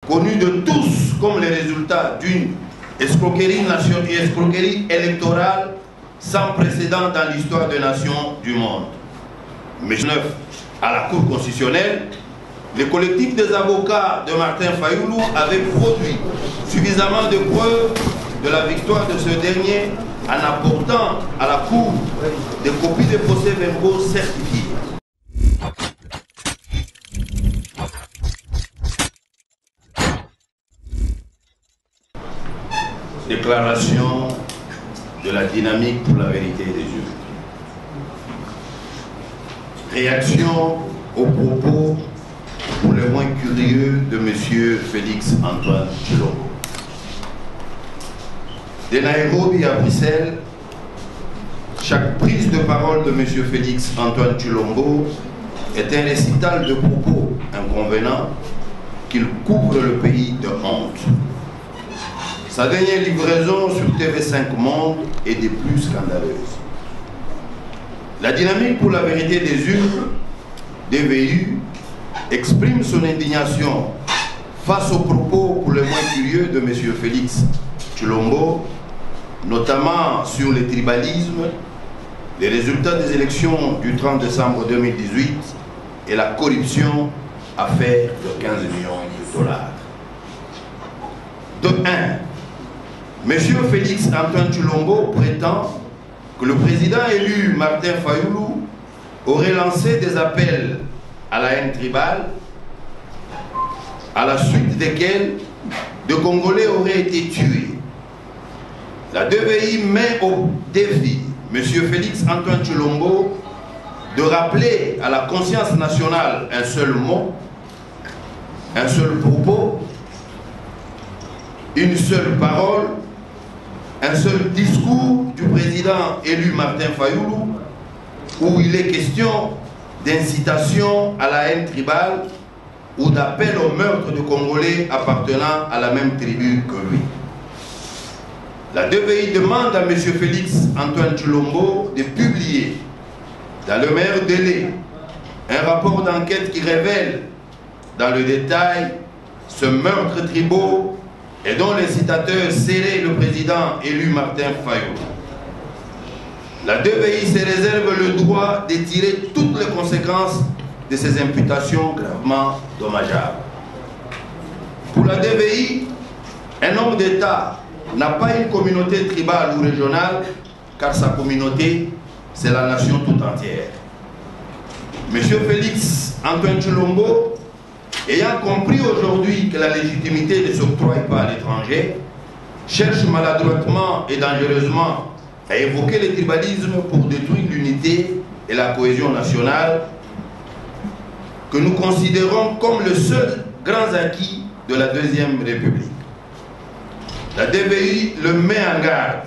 connu de tous comme les résultats d'une escroquerie nationale et escroquerie électorale sans précédent dans l'histoire des nations du monde. Mais à la Cour constitutionnelle, le collectif des avocats de Martin Fayoulou avait produit suffisamment de preuves de la victoire de ce dernier en apportant à la Cour des copies de procès-verbaux certifiés. Déclaration de la dynamique pour la vérité des urnes. Réaction aux propos pour le moins curieux de M. Félix Antoine Tshilombo. De Nairobi à Bruxelles, chaque prise de parole de M. Félix Antoine Tshilombo est un récital de propos inconvenants qu'il couvre le pays de honte. Sa dernière livraison sur TV5 Monde est des plus scandaleuses. La dynamique pour la vérité des urnes, DVU, exprime son indignation face aux propos pour le moins curieux de M. Félix Tshilombo, notamment sur le tribalisme, les résultats des élections du 30 décembre 2018 et la corruption, affaire de 15 millions de dollars. De 1. M. Félix Antoine Tshilombo prétend que le président élu Martin Fayoulou aurait lancé des appels à la haine tribale, à la suite desquels de Congolais auraient été tués. La DVI met au défi M. Félix Antoine Tshilombo de rappeler à la conscience nationale un seul mot, un seul propos, une seule parole, un seul discours du président élu Martin Fayoulou, où il est question d'incitation à la haine tribale ou d'appel au meurtre de Congolais appartenant à la même tribu que lui. La DVI demande à M. Félix Antoine Tshilombo de publier dans le meilleur délai un rapport d'enquête qui révèle dans le détail ce meurtre tribal et dont l'incitateur serait le président élu Martin Fayoulou. La DVI se réserve le droit de tirer toutes les conséquences de ces imputations gravement dommageables. Pour la DVI, un homme d'État n'a pas une communauté tribale ou régionale, car sa communauté, c'est la nation tout entière. M. Félix Antoine Tshilombo, ayant compris aujourd'hui que la légitimité ne s'octroie pas à l'étranger, cherche maladroitement et dangereusement à évoquer le tribalisme pour détruire l'unité et la cohésion nationale que nous considérons comme le seul grand acquis de la Deuxième République. La DVI le met en garde,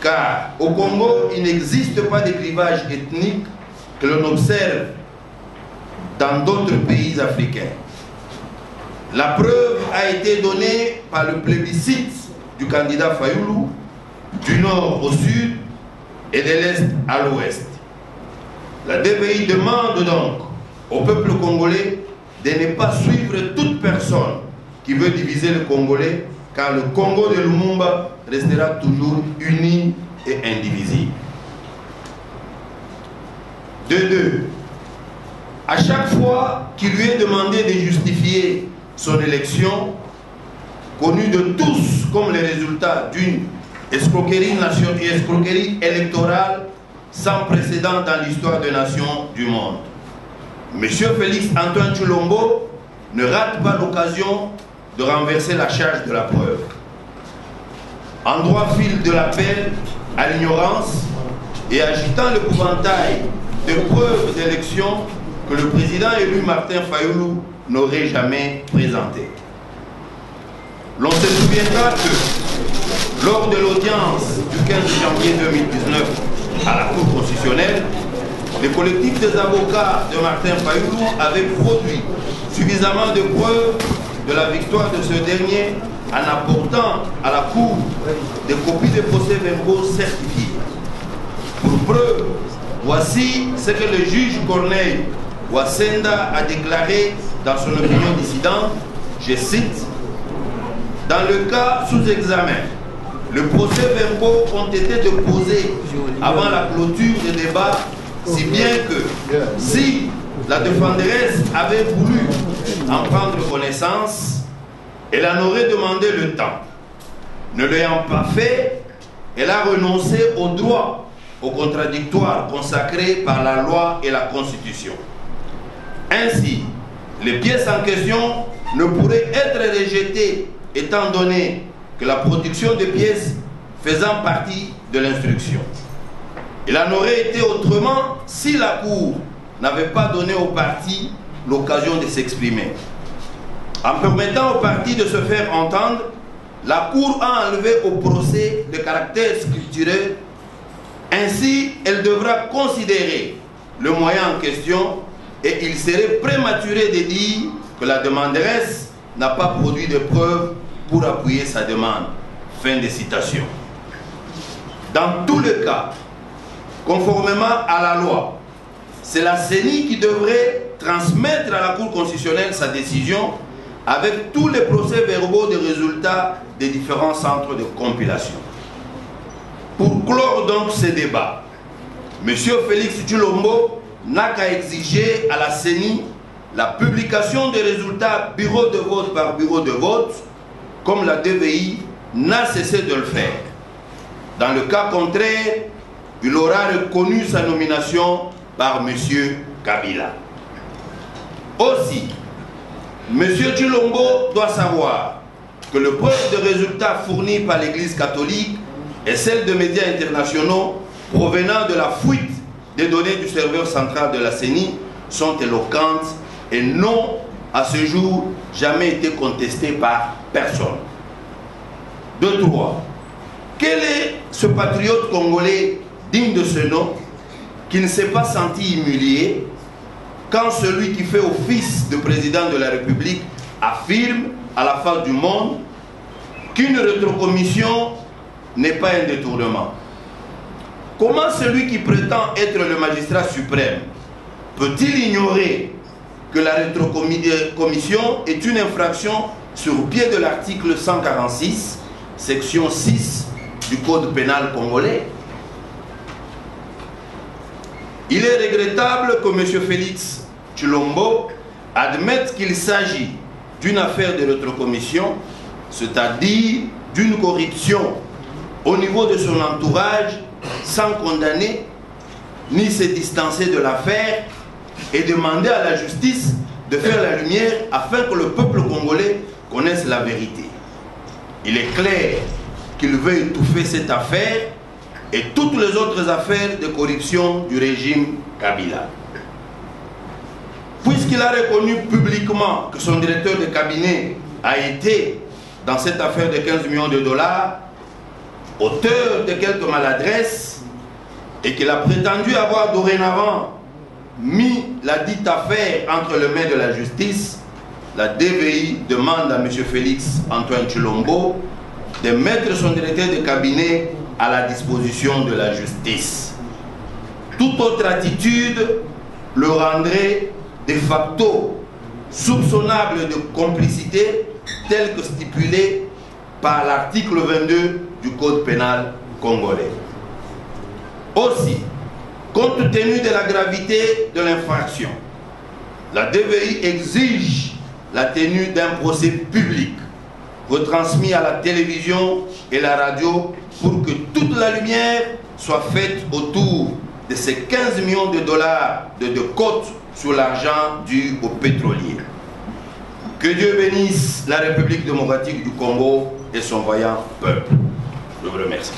car au Congo, il n'existe pas de clivage ethnique que l'on observe dans d'autres pays africains. La preuve a été donnée par le plébiscite du candidat Fayoulou, du nord au sud et de l'est à l'ouest. La DVI demande donc au peuple congolais de ne pas suivre toute personne qui veut diviser le Congolais, car le Congo de Lumumba restera toujours uni et indivisible. De deux, à chaque fois qu'il lui est demandé de justifier son élection, connue de tous comme les résultats d'une escroquerie nationale et escroquerie électorale sans précédent dans l'histoire des nations du monde, M. Félix Antoine Tshilombo ne rate pas l'occasion de renverser la charge de la preuve. En droit fil de l'appel à l'ignorance et agitant l'épouvantail de preuves d'élection que le président élu Martin Fayoulou n'aurait jamais présenté. L'on se souviendra que lors de l'audience du 15 janvier 2019 à la Cour constitutionnelle, le collectif des avocats de Martin Fayoulou avait produit suffisamment de preuves de la victoire de ce dernier en apportant à la Cour des copies de procès-verbaux certifiés. Pour preuve, voici ce que le juge Corneille Wasenda a déclaré dans son opinion dissidente je cite, « Dans le cas sous examen, le procès-verbaux ont été déposés avant la clôture des débats, si bien que si la défenderesse avait voulu en prendre connaissance, elle en aurait demandé le temps. Ne l'ayant pas fait, elle a renoncé au droit au contradictoire consacré par la loi et la Constitution. Ainsi, les pièces en question ne pourraient être rejetées étant donné que la production de pièces faisant partie de l'instruction. Il en aurait été autrement si la Cour n'avait pas donné aux parties l'occasion de s'exprimer. En permettant aux parties de se faire entendre, la Cour a enlevé au procès le caractère scripturel. Ainsi, elle devra considérer le moyen en question et il serait prématuré de dire que la demanderesse n'a pas produit de preuves pour appuyer sa demande. Fin de citation. Dans tous les cas, conformément à la loi, c'est la CENI qui devrait transmettre à la Cour constitutionnelle sa décision avec tous les procès-verbaux des résultats des différents centres de compilation. Pour clore donc ces débats, M. Félix Tshilombo n'a qu'à exiger à la CENI la publication des résultats bureau de vote par bureau de vote, comme la DVI n'a cessé de le faire. Dans le cas contraire, il aura reconnu sa nomination par M. Kabila. Aussi, M. Tshilombo doit savoir que le preuve de résultats fournis par l'Église catholique et celle de médias internationaux provenant de la fuite des données du serveur central de la CENI sont éloquentes et n'ont, à ce jour, jamais été contestées par personne. De trois, quel est ce patriote congolais digne de ce nom qui ne s'est pas senti humilié quand celui qui fait office de président de la République affirme à la face du monde qu'une rétrocommission n'est pas un détournement? Comment celui qui prétend être le magistrat suprême peut-il ignorer que la rétrocommission est une infraction sur pied de l'article 146, section 6 du Code pénal congolais? Il est regrettable que M. Félix Tshilombo admette qu'il s'agit d'une affaire de rétrocommission, c'est-à-dire d'une corruption au niveau de son entourage, sans condamner ni se distancer de l'affaire et demander à la justice de faire la lumière afin que le peuple congolais connaisse la vérité. Il est clair qu'il veut étouffer cette affaire et toutes les autres affaires de corruption du régime Kabila. Puisqu'il a reconnu publiquement que son directeur de cabinet a été dans cette affaire de 15 millions de dollars auteur de quelques maladresses et qu'il a prétendu avoir dorénavant mis la dite affaire entre les mains de la justice, la DVI demande à M. Félix Antoine Tshilombo de mettre son directeur de cabinet à la disposition de la justice. Toute autre attitude le rendrait de facto soupçonnable de complicité telle que stipulée par l'article 22 du Code pénal congolais. Aussi, compte tenu de la gravité de l'infraction, la DVI exige la tenue d'un procès public retransmis à la télévision et la radio pour que toute la lumière soit faite autour de ces 15 millions de dollars de cotes sur l'argent dû aux pétroliers. Que Dieu bénisse la République démocratique du Congo et son vaillant peuple. Je vous remercie.